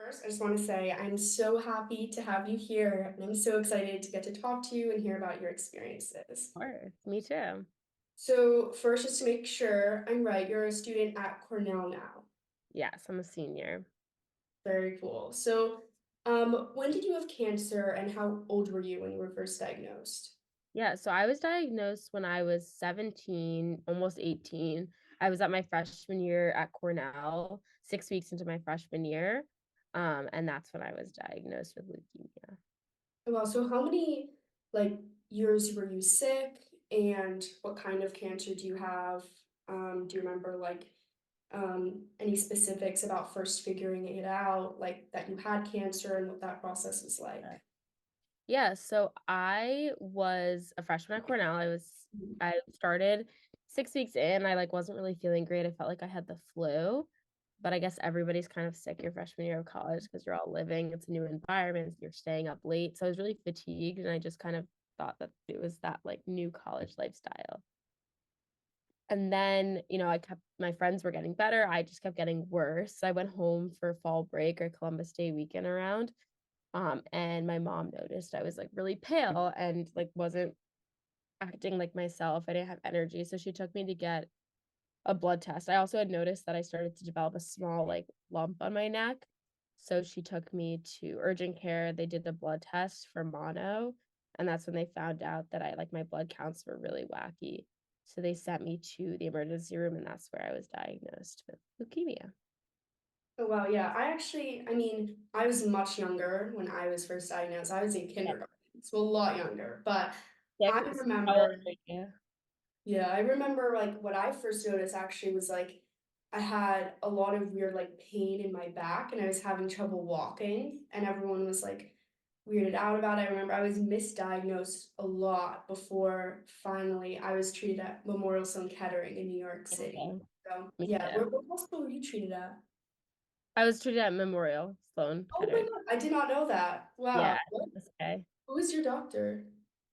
First, I just want to say I'm so happy to have you here, and I'm so excited to get to talk to you and hear about your experiences. Of course, me too. So, first, just to make sure I'm right, you're a student at Cornell now. Yes, I'm a senior. Very cool. So, when did you have cancer, and how old were you when you were first diagnosed? Yeah, so I was diagnosed when I was 17, almost 18. I was at my freshman year at Cornell, 6 weeks into my freshman year. And that's when I was diagnosed with leukemia. Well, so how many like years were you sick, and what kind of cancer do you have? Do you remember any specifics about first figuring it out, like that you had cancer and what that process was Uh, like? Yeah, so I was a freshman at Cornell. I started 6 weeks in. I wasn't really feeling great. I felt like I had the flu, but I guess everybody's kind of sick your freshman year of college because you're all living, it's a new environment, you're staying up late. So I was really fatigued and I just kind of thought that it was that new college lifestyle. And then, my friends were getting better. I just kept getting worse. So I went home for fall break or Columbus Day weekend around. And my mom noticed I was really pale and wasn't acting like myself. I didn't have energy. So she took me to get a blood test. I also had noticed that I started to develop a small lump on my neck. So she took me to urgent care. They did the blood test for mono, and that's when they found out that I my blood counts were really wacky. So they sent me to the emergency room, and that's where I was diagnosed with leukemia. Oh, wow, yeah. I mean, I was much younger when I was first diagnosed. I was in Yeah. kindergarten, so a lot younger. But I Six. How old remember are you? Yeah, I remember what I first noticed actually was I had a lot of weird pain in my back and I was having trouble walking and everyone was weirded out about it. I remember I was misdiagnosed a lot before finally I was treated at Memorial Sloan Kettering in New York City. Okay. So Me yeah, too. what hospital were you treated at? I was treated at Memorial Sloan Oh my Kettering. God, I did not know that. Yeah, Wow. What? that's okay. Who was your doctor?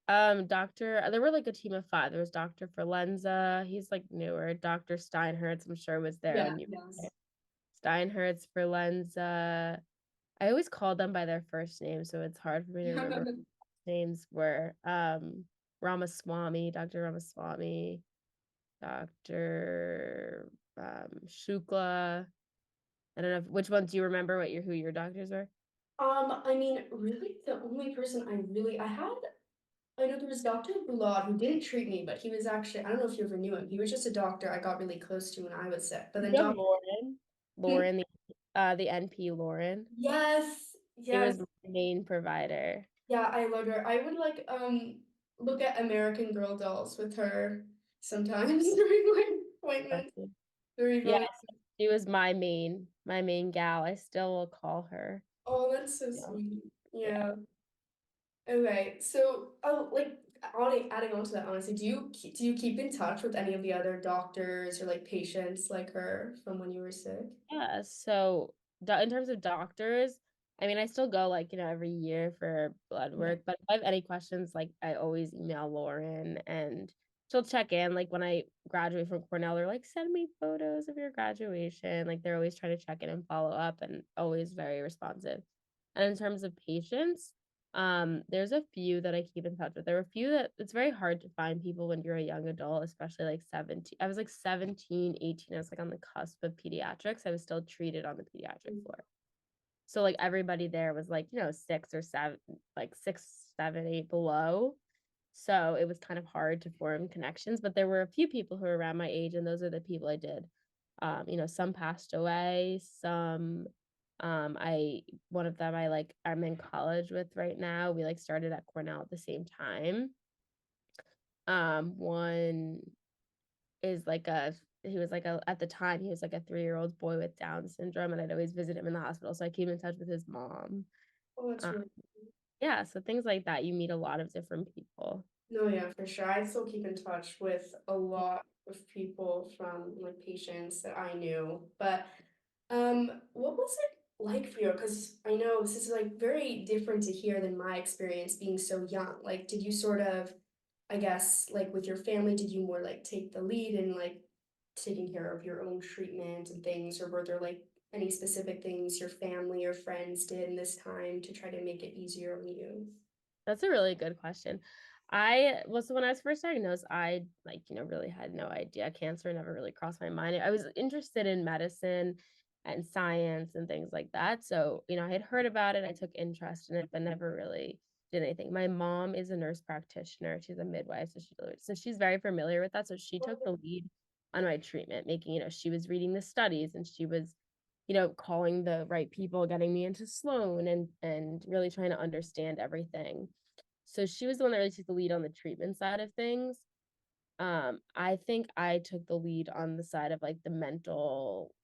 Doctor, there were a team of five. There was Dr. Forlenza, he's newer. Dr. Steinhertz, I'm sure was there Yeah, when you were there. yes. Steinhertz, Forlenza. I always call them by their first name, so it's hard for me to remember what the names were. Ramaswamy, Dr. Ramaswamy, Dr. Shukla. I don't know which ones do you remember who your doctors were? I mean, really, the only person I know there was Dr. Boulard who didn't treat me, but he was actually, I don't know if you ever knew him. He was just a doctor I got really close to when I was sick. But then You have Dr. Lauren. Hmm? Lauren, the NP Lauren. Yes, He yes. was my main provider. Yeah, I loved her. I would look at American Girl dolls with her sometimes during my That's appointments. it. Very Yes, funny. she was my main gal. I still will call her. Oh, that's so Yeah. sweet. Yeah. Yeah. Okay, so adding on to that, honestly, do you keep in touch with any of the other doctors or patients like her from when you were sick? Yeah. So in terms of doctors, I mean, I still go every year for blood Yeah. work, but if I have any questions, I always email Lauren and she'll check in. When I graduate from Cornell, they're send me photos of your graduation. They're always trying to check in and follow up and always very responsive. And in terms of patients, there's a few that I keep in touch with. There are a few that it's very hard to find people when you're a young adult, especially 17. I was 17, 18. I was on the cusp of pediatrics. I was still treated on the pediatric floor. So everybody there was six or seven, 6, 7, 8 below. So it was kind of hard to form connections, but there were a few people who were around my age, and those are the people I did. Some passed away, some I one of them I'm in college with right now. We started at Cornell at the same time. One is he was at the time he was a 3-year-old boy with Down syndrome, and I'd always visit him in the hospital, so I keep in touch with his mom. Oh, that's Um, really yeah, so things like that. You meet a lot of different people. No, yeah, for sure. I still keep in touch with a lot of people from patients that I knew. But what was it like for you? Because I know this is very different to hear than my experience being so young. Did you sort of, I guess, with your family, did you more take the lead in taking care of your own treatment and things, or were there any specific things your family or friends did in this time to try to make it easier on you? That's a really good question. I was when I was first diagnosed, I like, really had no idea. Cancer never really crossed my mind. I was interested in medicine and science and things like that. So, I had heard about it, I took interest in it, but never really did anything. My mom is a nurse practitioner. She's a midwife, so she's very familiar with that. So she took the lead on my treatment, making, she was reading the studies and she was calling the right people, getting me into Sloan and really trying to understand everything. So she was the one that really took the lead on the treatment side of things. I think I took the lead on the side of like the mental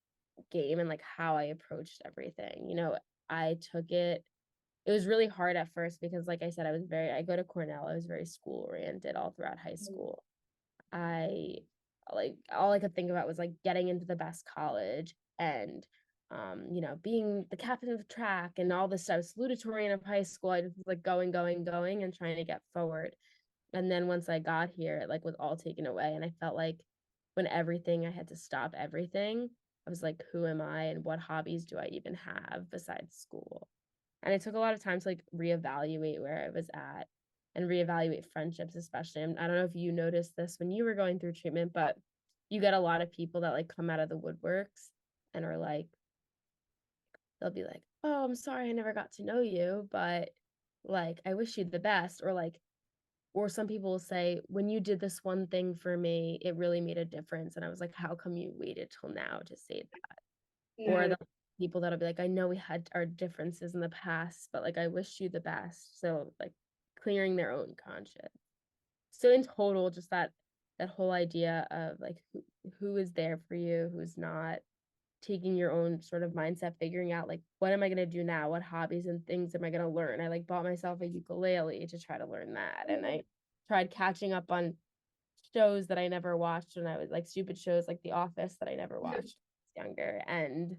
game and like how I approached everything. I took it. It was really hard at first because, like I said, I go to Cornell. I was very school oriented all throughout high school. I like all I could think about was like getting into the best college and being the captain of track and all this stuff. I was salutatorian of high school. I just was like going, going, going and trying to get forward. And then once I got here, it like was all taken away. And I felt like when everything I had to stop everything, I was like, who am I and what hobbies do I even have besides school? And it took a lot of time to like reevaluate where I was at and reevaluate friendships, especially. And I don't know if you noticed this when you were going through treatment, but you get a lot of people that like come out of the woodworks and are like, they'll be like, oh, I'm sorry I never got to know you, but like, I wish you the best. Or some people will say, when you did this one thing for me, it really made a difference. And I was like, how come you waited till now to say that? Or No, the people that'll be like, I know we had our differences in the past, but like I wish you the best. So like clearing their own conscience. So in total, just that whole idea of like who is there for you, who's not, taking your own sort of mindset, figuring out like what am I gonna do now? What hobbies and things am I gonna learn? I like bought myself a ukulele to try to learn that. And I tried catching up on shows that I never watched when I was like stupid shows like The Office that I never watched when I was younger and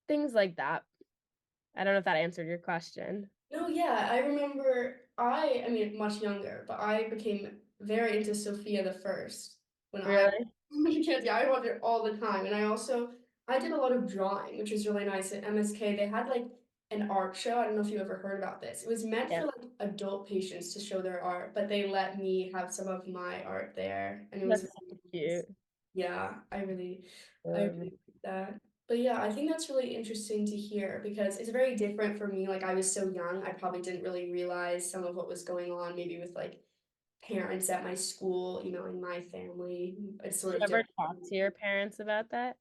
things like that. I don't know if that answered your question. no, yeah, I remember I mean, much younger, but I became very into Sophia the First when I Really? was a kid. Yeah, I watched it all the time. And I did a lot of drawing, which was really nice at MSK. They had like an art show. I don't know if you ever heard about this. It was meant Yeah. for like adult patients to show their art, but they let me have some of my art there, and it was That's really so nice. cute. Yeah, I really like that. But yeah, I think that's really interesting to hear because it's very different for me. Like I was so young, I probably didn't really realize some of what was going on, maybe with like parents at my school, in my family. It's Did sort you of ever different. talk to your parents about that?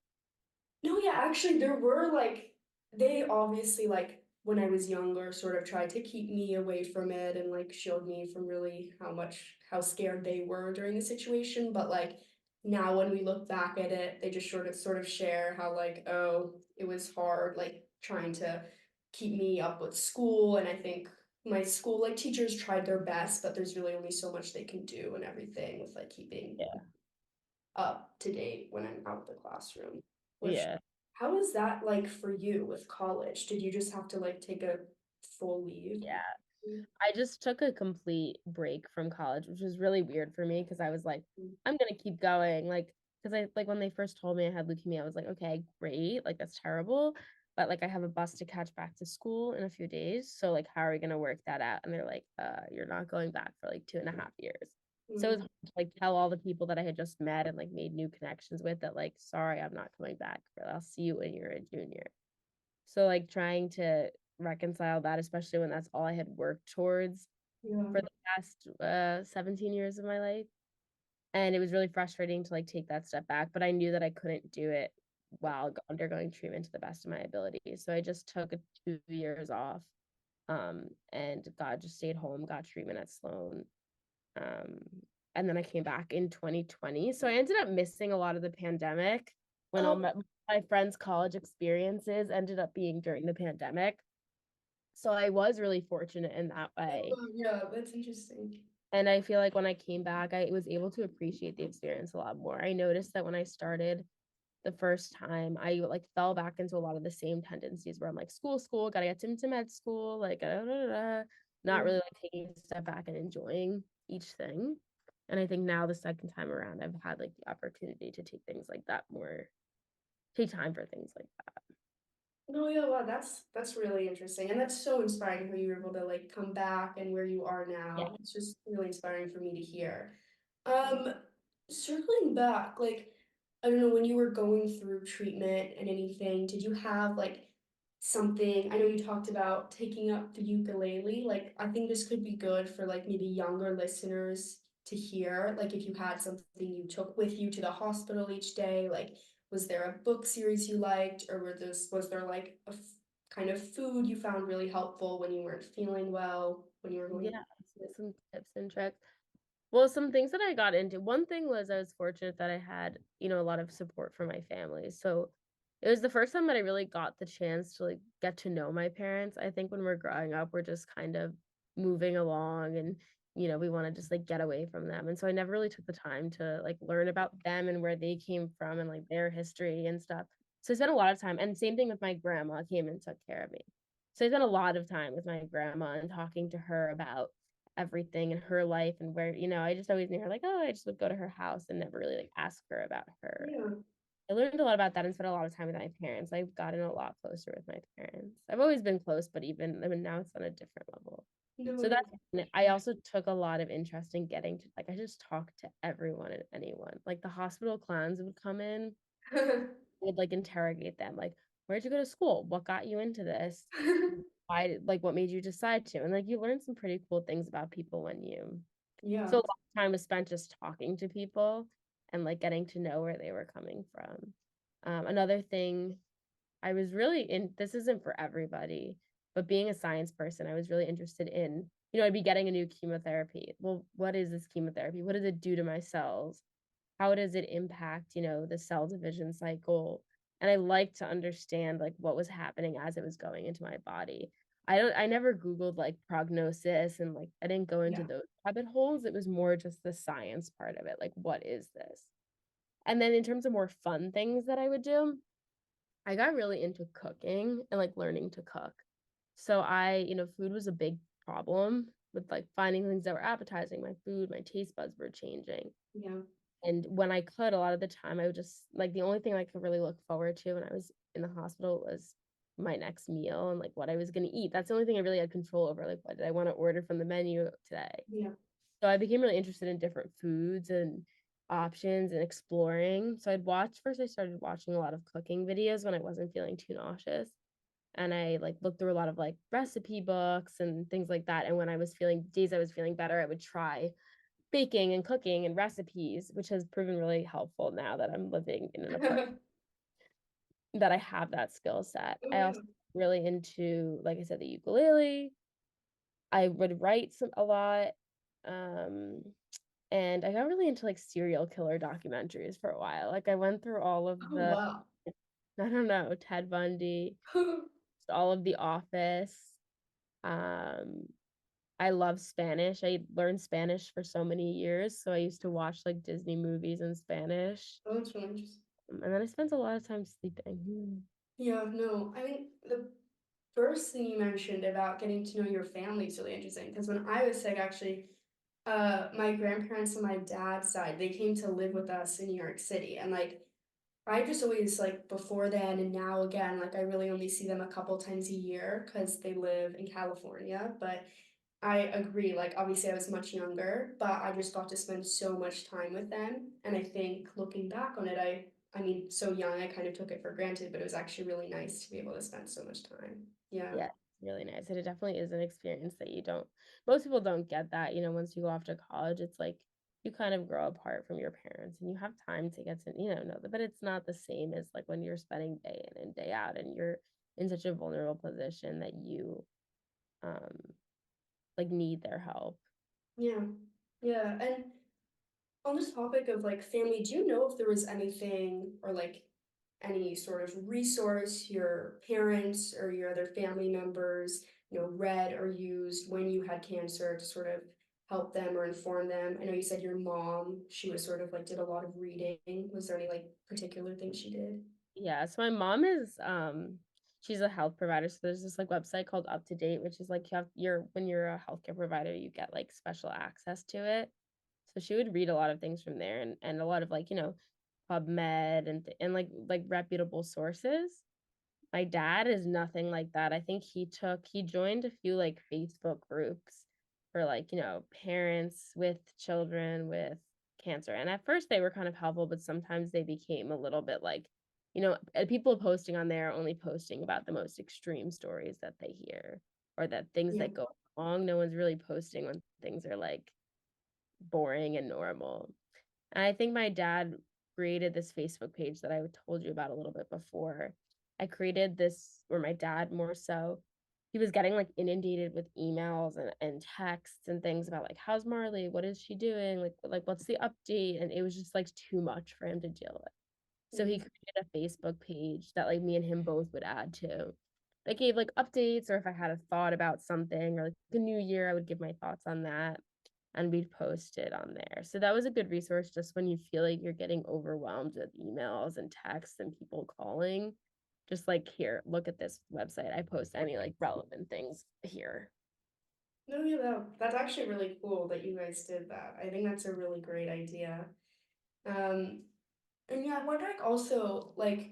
No, yeah, actually, there were like, they obviously, like, when I was younger, sort of tried to keep me away from it and like showed me from really how scared they were during the situation. But like, now when we look back at it, they just sort of share how, like, oh, it was hard, like, trying to keep me up with school. And I think my school, like, teachers tried their best, but there's really only so much they can do and everything with, like, keeping Yeah. up to date when I'm out of the classroom. Which, Yeah. how is that like for you with college? Did you just have to like take a full leave? Yeah. I just took a complete break from college, which was really weird for me because I was like, I'm gonna keep going. Like, because I like when they first told me I had leukemia, I was like, okay, great. Like that's terrible. But like I have a bus to catch back to school in a few days. So like how are we gonna work that out? And they're like, you're not going back for like 2.5 years. So it was Mm, hard to like tell all the people that I had just met and like made new connections with that like, sorry, I'm not coming back. I'll see you when you're a junior. So like trying to reconcile that, especially when that's all I had worked towards yeah. for the past 17 years of my life. And it was really frustrating to like take that step back, but I knew that I couldn't do it while undergoing treatment to the best of my ability. So I just took 2 years off and God just stayed home, got treatment at Sloan. Um, and then I came back in 2020. So I ended up missing a lot of the pandemic when all Oh, my friends' college experiences ended up being during the pandemic. So I was really fortunate in that way. yeah, that's interesting. And I feel like when I came back, I was able to appreciate the experience a lot more. I noticed that when I started the first time, I like fell back into a lot of the same tendencies where I'm like, school, gotta get into med school, like, not Mm, really like taking a step back and enjoying each thing. And I think now the second time around, I've had like the opportunity to take things like that more. take time for things like that. No, yeah, wow, that's really interesting, and that's so inspiring how you were able to, like, come back and where you are Yeah. now. It's just really inspiring for me to hear. Um, Circling back, like, I don't know, when you were going through treatment and anything, did you have, like, something I know you talked about taking up the ukulele, like, I think this could be good for, like, maybe younger listeners to hear, like, if you had something you took with you to the hospital each day, like, was there a book series you liked, or was there, like, kind of food you found really helpful when you weren't feeling well, when you were going. Yeah, some tips and tricks. Well, some things that I got into, one thing was I was fortunate that I had, a lot of support from my family. So it was the first time that I really got the chance to like get to know my parents. I think when we're growing up, we're just kind of moving along and we want to just like get away from them. And so I never really took the time to like learn about them and where they came from and like their history and stuff. So I spent a lot of time, and same thing with my grandma came and took care of me. So I spent a lot of time with my grandma and talking to her about everything in her life and where, I just always knew her like, oh, I just would go to her house and never really like ask her about her. And Yeah. I learned a lot about that and spent a lot of time with my parents. I've gotten a lot closer with my parents. I've always been close, but even I mean now it's on a different level. No, So yeah. I also took a lot of interest in getting to like I just talked to everyone and anyone. Like the hospital clowns would come in, would like interrogate them, like, where'd you go to school? What got you into this? Why like what made you decide to? And like you learn some pretty cool things about people when you so Yeah. a lot of time was spent just talking to people and like getting to know where they were coming from. Another thing I was really in, this isn't for everybody, but being a science person, I was really interested in, I'd be getting a new chemotherapy. Well, what is this chemotherapy? What does it do to my cells? How does it impact, the cell division cycle? And I like to understand like what was happening as it was going into my body. I never Googled like prognosis and like I didn't go into Yeah. those rabbit holes. It was more just the science part of it. Like, what is this? And then in terms of more fun things that I would do, I got really into cooking and like learning to cook. So food was a big problem with like finding things that were appetizing. My food, my taste buds were changing. Yeah. And when I could, a lot of the time, I would just like the only thing I could really look forward to when I was in the hospital was my next meal and like what I was going to eat. That's the only thing I really had control over. Like, what did I want to order from the menu today? Yeah. So I became really interested in different foods and options and exploring. So first, I started watching a lot of cooking videos when I wasn't feeling too nauseous. And I like looked through a lot of like recipe books and things like that. And when I was feeling days I was feeling better, I would try baking and cooking and recipes, which has proven really helpful now that I'm living in an apartment, that I have that skill set. Oh, I yeah. also really into, like I said, the ukulele. I would write a lot. Um, and I got really into like serial killer documentaries for a while. Like I went through all of Oh, the, wow. I don't know, Ted Bundy, all of The Office. Um, I love Spanish. I learned Spanish for so many years, so I used to watch like Disney movies in Spanish. Oh, that's really interesting. And then I spent a lot of time sleeping. Yeah, no, I think the first thing you mentioned about getting to know your family is really interesting because when I was sick, actually, my grandparents on my dad's side, they came to live with us in New York City, and like I just always like before then and now again, like I really only see them a couple times a year because they live in California. But I agree, like obviously I was much younger, but I just got to spend so much time with them. And I think looking back on it, I mean, so young, I kind of took it for granted, but it was actually really nice to be able to spend so much time. Yeah. Yeah, really nice. And it definitely is an experience that most people don't get that, once you go off to college, it's like you kind of grow apart from your parents and you have time to get to, know them, but it's not the same as like when you're spending day in and day out and you're in such a vulnerable position that you um like need their help. Yeah. Yeah. And on this topic of like family, do you know if there was anything or like any sort of resource your parents or your other family members, read or used when you had cancer to sort of help them or inform them? I know you said your mom, she was sort of like did a lot of reading. Was there any like particular thing she did? Yeah, so my mom is she's a health provider. So there's this like website called Up to Date, which is like when you're a healthcare provider, you get like special access to it. So she would read a lot of things from there and a lot of like, PubMed and like reputable sources. My dad is nothing like that. I think he joined a few like Facebook groups for like, parents with children with cancer. And at first they were kind of helpful, but sometimes they became a little bit like, people posting on there only posting about the most extreme stories that they hear or that things Yeah. that go wrong. No one's really posting when things are like boring and normal. And I think my dad created this Facebook page that I told you about a little bit before. I created this, or my dad more so, he was getting like inundated with emails and texts and things about like, how's Marlee? What is she doing? Like what's the update? And it was just like too much for him to deal with. So he Mhm. created a Facebook page that like me and him both would add to. That gave like updates, or if I had a thought about something or like the new year, I would give my thoughts on that and we'd post it on there. So that was a good resource just when you feel like you're getting overwhelmed with emails and texts and people calling. Just like, here, look at this website. I post any like relevant things here. No, yeah, that's actually really cool that you guys did that. I think that's a really great idea. Um, and yeah, I wonder like also like,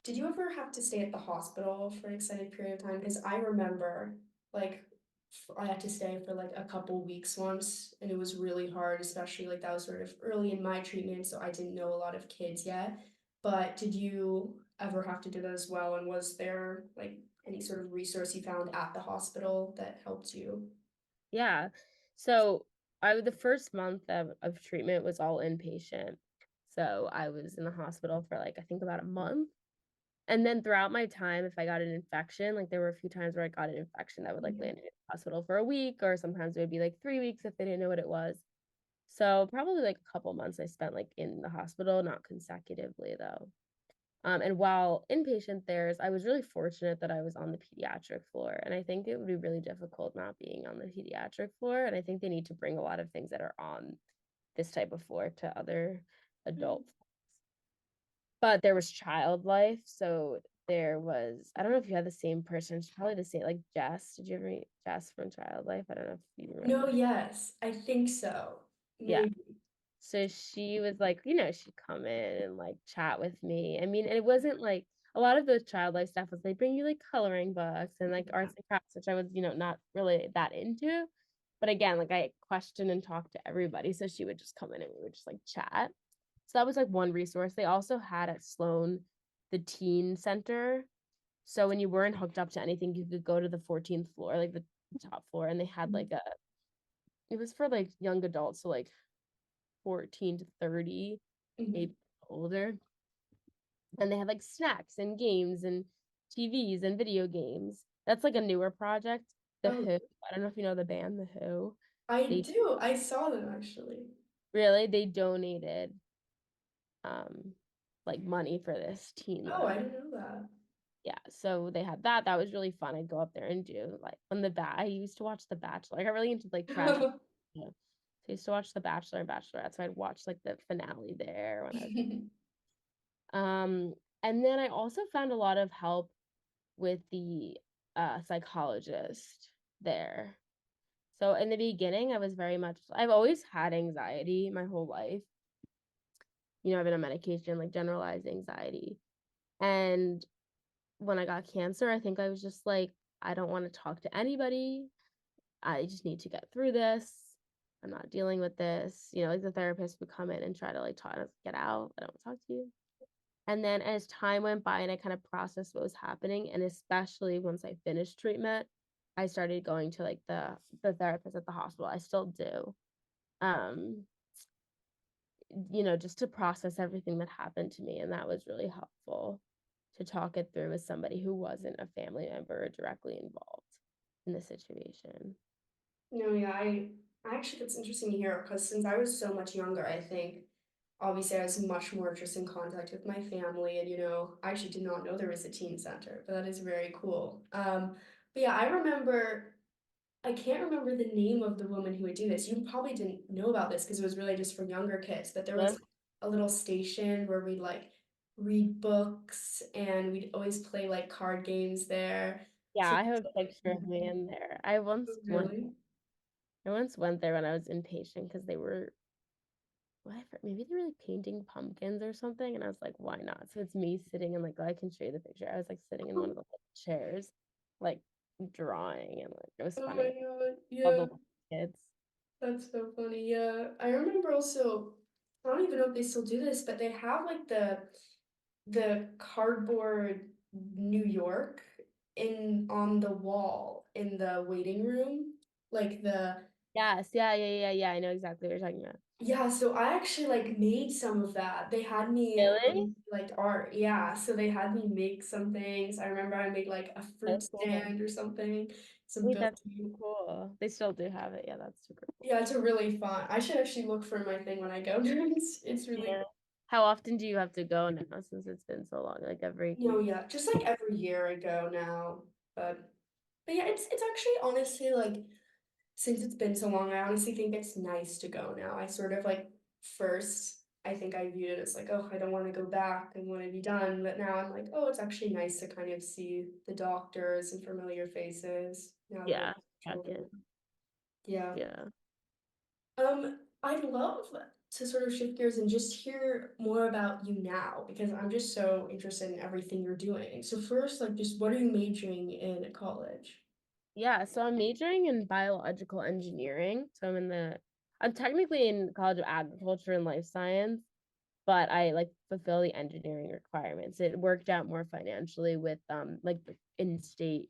did you ever have to stay at the hospital for an extended period of time? Because I remember like I had to stay for like a couple weeks once, and it was really hard, especially like that was sort of early in my treatment, so I didn't know a lot of kids yet. But did you ever have to do that as well? And was there like any sort of resource you found at the hospital that helped you? Yeah. So the first month of treatment was all inpatient. So I was in the hospital for like I think about a month. And then throughout my time, if I got an infection, like there were a few times where I got an infection that would like Mhm. land in the hospital for a week, or sometimes it would be like 3 weeks if they didn't know what it was. So probably like a couple months I spent like in the hospital, not consecutively though. And while inpatient there's, I was really fortunate that I was on the pediatric floor. And I think it would be really difficult not being on the pediatric floor. And I think they need to bring a lot of things that are on this type of floor to other adult. But there was child life. So there was, I don't know if you had the same person, she's probably the same, like Jess. Did you ever meet Jess from child life? I don't know if you No, remember. yes, I think so. Yeah. Maybe. So she was like, she'd come in and like chat with me. I mean, it wasn't like a lot of the child life stuff was they bring you like coloring books and like arts and crafts, which I was, not really that into. But again, like I questioned and talked to everybody. So she would just come in and we would just like chat. So that was like one resource. They also had at Sloan the teen center. So when you weren't hooked up to anything, you could go to the 14th floor, like the top floor, and they had like it was for like young adults, so like 14 to 30, Mhm. maybe older. And they had like snacks and games and TVs and video games. That's like a newer project. The Oh, Who, I don't know if you know the band The Who. I They do. I saw them actually. they donated um like money for this teen Oh, I life. didn't know that. Yeah, so they had that. That was really fun. I'd go up there and do like when I used to watch The Bachelor. I got really into like trash. Yeah. So I used to watch The Bachelor and Bachelorette. So I'd watch like the finale there when I was um and then I also found a lot of help with the psychologist there. So in the beginning, I was very much I've always had anxiety my whole life. I've been on medication like generalized anxiety. And when I got cancer, I think I was just like, I don't want to talk to anybody. I just need to get through this. I'm not dealing with this. Like the therapist would come in and try to like talk us get out. I don't want to talk to you. And then as time went by and I kind of processed what was happening, and especially once I finished treatment, I started going to like the therapist at the hospital. I still do. Um, just to process everything that happened to me. And that was really helpful to talk it through with somebody who wasn't a family member directly involved in the situation. No, yeah, I actually that's interesting to hear because since I was so much younger, I think obviously I was much more just in contact with my family, and I actually did not know there was a teen center, but that is very cool. But yeah, I remember I can't remember the name of the woman who would do this. You probably didn't know about this because it was really just for younger kids, but there Yeah. was a little station where we'd like read books and we'd always play like card games there. Yeah, So I have a picture of me in there. I once went really. I once went there when I was inpatient because they were maybe they were like painting pumpkins or something, and I was like, why not? So it's me sitting in like I can show you the picture. I was like sitting in one of the like, chairs, like drawing, and like it was Oh my funny. God, All yeah, the kids. that's so funny. Yeah, I remember also, I don't even know if they still do this, but they have like the cardboard New York in on the wall in the waiting room. Like the Yes, yeah. I know exactly what you're talking about. yeah, so I actually like made some of that. They had me Really? like art, yeah. So they had me make some things. I remember I made like a So fruit cool. stand or something, some Wait, that's so building. cool. They still do have it. Yeah, that's super cool. Yeah, it's a really fun. I should actually look for my thing when I go. It's really Yeah. How often do you have to go now since it's been so long? Like every no, yeah, just like every year I go now. But yeah, it's actually honestly like since it's been so long, I honestly think it's nice to go now. I sort of like first I think I viewed it as like, oh, I don't want to go back and want to be done. But now I'm like, oh, it's actually nice to kind of see the doctors and familiar faces now that I'm yeah, check in. children. Yeah. Yeah. I'd love to sort of shift gears and just hear more about you now because I'm just so interested in everything you're doing. So first, like just what are you majoring in at college? Yeah, so I'm majoring in biological engineering. I'm technically in College of Agriculture and Life Science, but I like fulfill the engineering requirements. It worked out more financially with like the in-state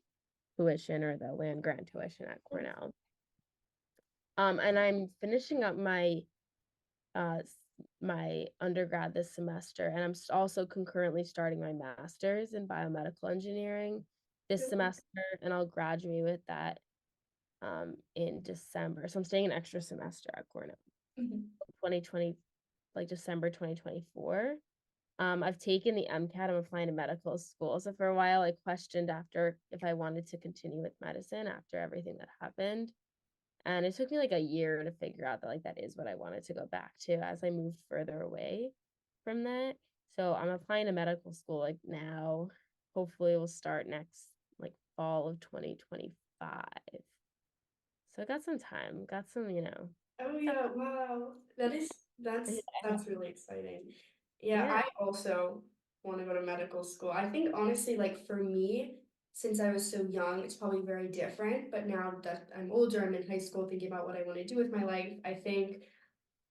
tuition or the land grant tuition at Cornell. And I'm finishing up uh my undergrad this semester, and I'm also concurrently starting my master's in biomedical engineering this semester, and I'll graduate with that in December. So I'm staying an extra semester at Cornell, Mhm. 2020, like December 2024. I've taken the MCAT. I'm applying to medical school. So for a while, I questioned after if I wanted to continue with medicine after everything that happened. And it took me like a year to figure out that like that is what I wanted to go back to as I moved further away from that. So I'm applying to medical school like now. Hopefully it will start next like fall of 2025. So I got some time, got some, Oh got yeah, wow. That's really exciting. Yeah, yeah, I also want to go to medical school. I think honestly, like for me, since I was so young, it's probably very different. But now that I'm older, I'm in high school thinking about what I want to do with my life. I think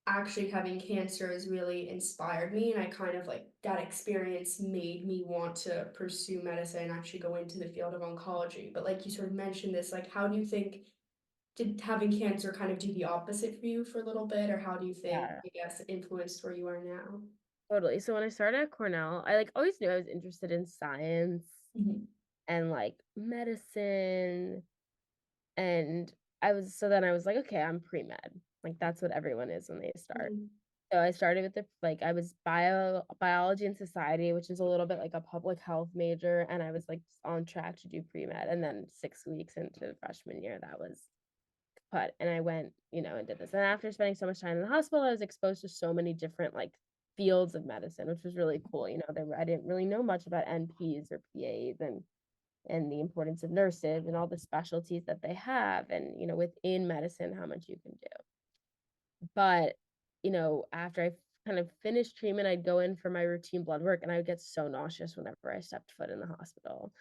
actually having cancer has really inspired me, and I kind of like that experience made me want to pursue medicine and actually go into the field of oncology. But like you sort of mentioned this, like how do you think did having cancer kind of do the opposite for you for a little bit, or how do you think, yeah, I guess, it influenced where you are now? totally. So when I started at Cornell, I like always knew I was interested in science Mhm. and like medicine. And then I was like, okay, I'm pre-med. Like that's what everyone is when they start. Mhm. So I started with I was biology and society, which is a little bit like a public health major, and I was like on track to do pre-med. And then 6 weeks into the freshman year, that was cut. And I went, and did this. And after spending so much time in the hospital, I was exposed to so many different like fields of medicine, which was really cool. I didn't really know much about NPs or PAs and the importance of nurses and all the specialties that they have, and within medicine how much you can do. But, after I kind of finished treatment, I'd go in for my routine blood work and I would get so nauseous whenever I stepped foot in the hospital.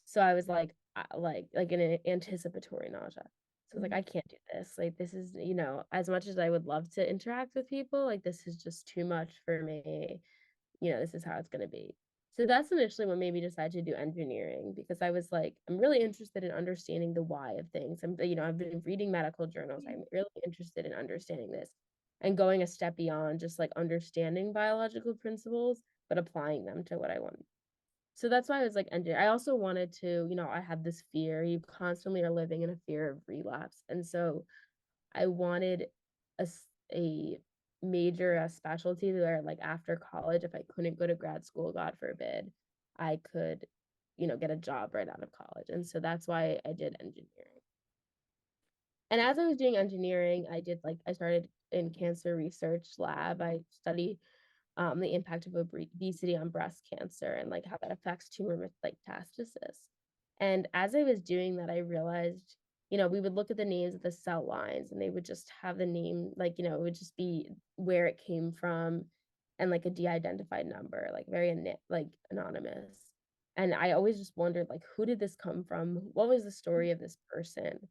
So I was like an anticipatory nausea. So I was like, I Mhm. can't do this. Like, this is, as much as I would love to interact with people, like, this is just too much for me. This is how it's going to be. So that's initially what made me decide to do engineering because I was like, I'm really interested in understanding the why of things. I've been reading medical journals. I'm really interested in understanding this and going a step beyond just like understanding biological principles, but applying them to what I want. So that's why I was like, engineering. I also wanted to, I had this fear. You constantly are living in a fear of relapse. And so I wanted a major a specialty where like after college, if I couldn't go to grad school, God forbid, I could, get a job right out of college. And so that's why I did engineering. And as I was doing engineering, I started in cancer research lab. I study the impact of obesity on breast cancer and like how that affects tumor metastasis. And as I was doing that, I realized we would look at the names of the cell lines and they would just have the name, like, it would just be where it came from and like a de-identified number, like very like anonymous. And I always just wondered, like, who did this come from? What was the story of this person?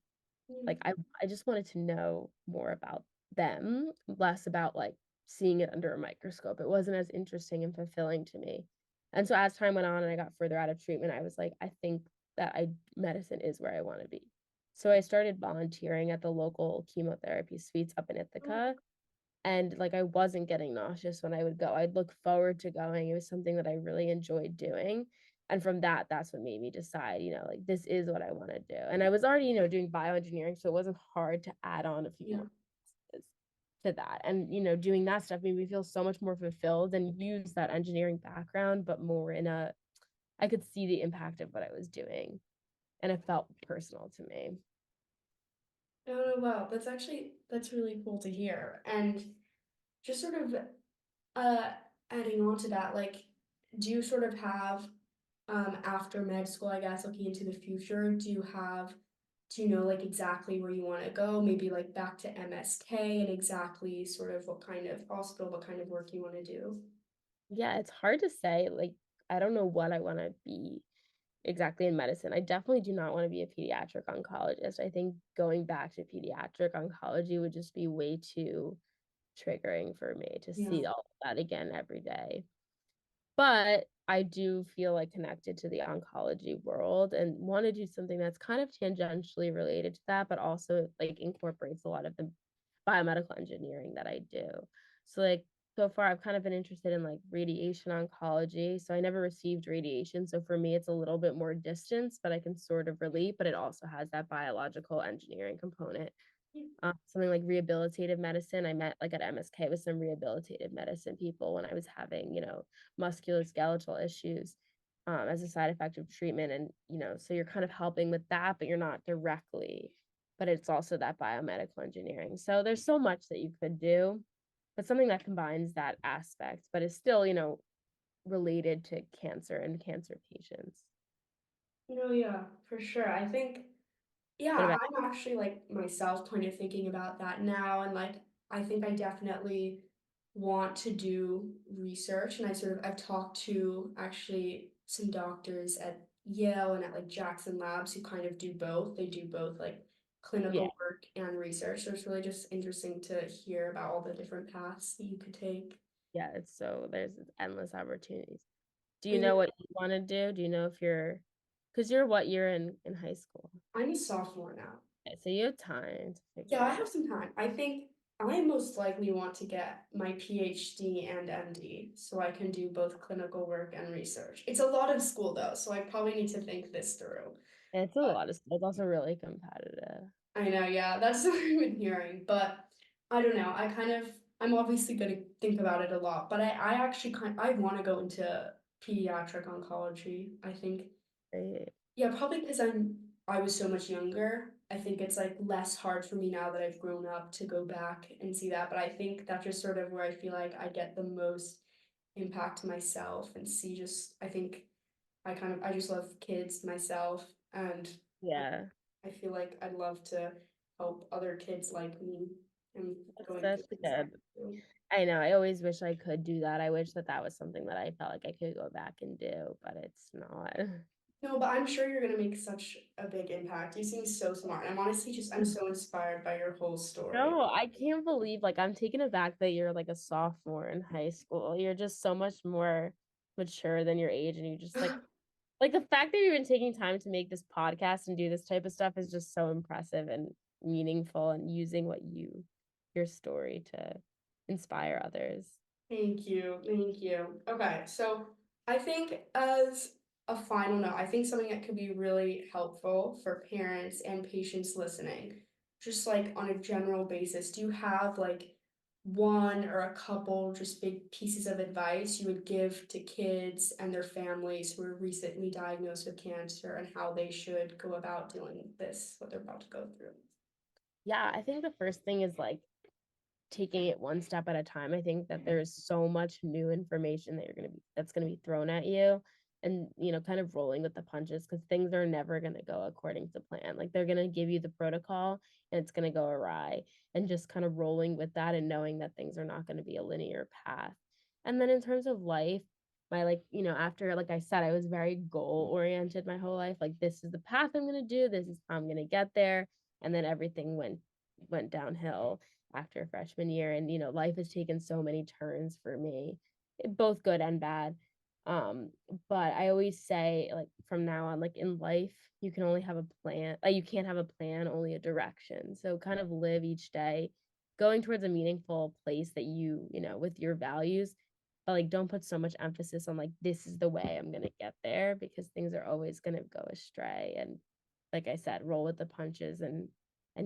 Like, I just wanted to know more about them, less about, like, seeing it under a microscope. It wasn't as interesting and fulfilling to me. And so as time went on and I got further out of treatment, I was like, I think that I medicine is where I wanna be. So I started volunteering at the local chemotherapy suites up in Ithaca, and, like, I wasn't getting nauseous when I would go. I'd look forward to going. It was something that I really enjoyed doing, and from that, that's what made me decide, like, this is what I wanna do, and I was already, doing bioengineering, so it wasn't hard to add on a few Yeah. more classes to that, and, doing that stuff made me feel so much more fulfilled and use that engineering background, but more in a I could see the impact of what I was doing, and it felt personal to me. Oh, wow, that's really cool to hear. And just sort of uh adding on to that, like, do you sort of have after med school, I guess, looking into the future, do you know like exactly where you want to go? Maybe like back to MSK and exactly sort of what kind of hospital, what kind of work you want to do? Yeah, it's hard to say, like, I don't know what I wanna be exactly in medicine. I definitely do not wanna be a pediatric oncologist. I think going back to pediatric oncology would just be way too triggering for me to Yeah. see all of that again every day. But I do feel, like, connected to the oncology world and wanna do something that's kind of tangentially related to that, but also, like, incorporates a lot of the biomedical engineering that I do. So, like, so far, I've kind of been interested in, like, radiation oncology, so I never received radiation, so for me, it's a little bit more distance, but I can sort of relate, but it also has that biological engineering component. Something like rehabilitative medicine. I met like at MSK with some rehabilitative medicine people when I was having, musculoskeletal issues as a side effect of treatment. And, so you're kind of helping with that, but you're not directly, but it's also that biomedical engineering. So there's so much that you could do, but something that combines that aspect, but is still, related to cancer and cancer patients. No, yeah, for sure. I think, What yeah, about I'm actually like myself kind of thinking about that now. And like, I think I definitely want to do research. And I've talked to actually some doctors at Yale and at like Jackson Labs who kind of do both. They do both like yeah, clinical work and research. So it's really just interesting to hear about all the different paths that you could take. yeah, it's so there's endless opportunities. Do you And know what you wanna do? Do you know if because you're what year in high school? I'm a sophomore now. Okay, so you have time to Yeah, figure I it have out. some time. I think I most likely want to get my PhD and MD so I can do both clinical work and research. It's a lot of school though, so I probably need to think this through. It's a lot of stuff. It's also really competitive. I know, yeah, that's what I've been hearing, but I don't know. I'm obviously gonna think about it a lot, but I actually I want to go into pediatric oncology. I think, Right? yeah, probably because I was so much younger. I think it's like less hard for me now that I've grown up to go back and see that. But I think that's just sort of where I feel like I get the most impact to myself and see just I think I just love kids myself and Yeah. I feel like I'd love to help other kids like me and going through That's things that good. I do. I know, I always wish I could do that. I wish that that was something that I felt like I could go back and do, but it's not. No, but I'm sure you're gonna make such a big impact. You seem so smart. I'm honestly just I'm so inspired by your whole story. No, I can't believe, like, I'm taken aback that you're, like, a sophomore in high school. You're just so much more mature than your age, and you just, like, the fact that you've been taking time to make this podcast and do this type of stuff is just so impressive and meaningful and using your story to inspire others. Thank you. Thank you. Okay, so I think as a final note, I think something that could be really helpful for parents and patients listening, just like on a general basis, do you have like one or a couple just big pieces of advice you would give to kids and their families who are recently diagnosed with cancer and how they should go about doing this, what they're about to go through? Yeah, I think the first thing is, like, taking it one step at a time. I think that there's so much new information that that's gonna be thrown at you, and, kind of rolling with the punches because things are never gonna go according to plan. Like, they're gonna give you the protocol, and it's gonna go awry, and just kind of rolling with that and knowing that things are not gonna be a linear path. And then in terms of life, my, after, like I said, I was very goal-oriented my whole life, like, "This is the path I'm gonna do, this is how I'm gonna get there," and then everything went downhill after freshman year, and, life has taken so many turns for me, both good and bad. Um, but I always say, like, from now on, like, in life, you can only have a plan you can't have a plan, only a direction. So kind of live each day going towards a meaningful place that with your values, but, like, don't put so much emphasis on, like, this is the way I'm gonna get there because things are always gonna go astray. And like I said, roll with the punches and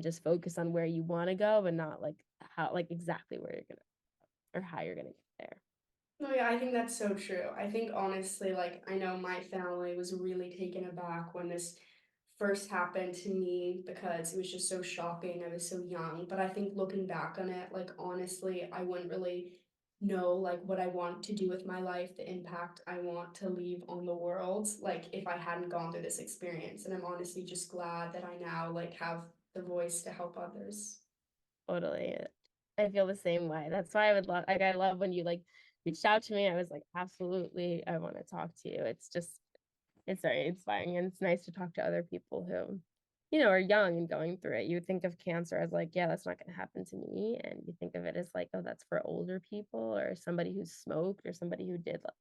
just focus on where you wanna go, but not, like, how like, exactly where you're gonna or how you're gonna get there. No, yeah, I think that's so true. I think honestly, like, I know my family was really taken aback when this first happened to me because it was just so shocking. I was so young. But I think looking back on it, like, honestly, I wouldn't really know, like, what I want to do with my life, the impact I want to leave on the world, like, if I hadn't gone through this experience. And I'm honestly just glad that I now, like, have the voice to help others. Totally. I feel the same way. That's why I love when you, like, reached out to me. I was like, "Absolutely, I wanna talk to you." It's very inspiring, and it's nice to talk to other people who, are young and going through it. You would think of cancer as like, "Yeah, that's not gonna happen to me," and you think of it as like, "Oh, that's for older people or somebody who smoked or somebody who did, like,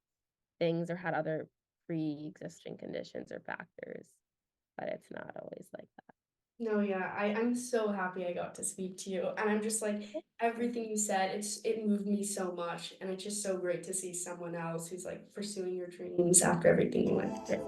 things or had other pre-existing conditions or factors," but it's not always like that. No, yeah, I'm so happy I got to speak to you. And I'm just like everything you said, it moved me so much. And it's just so great to see someone else who's like pursuing your dreams after everything you went through.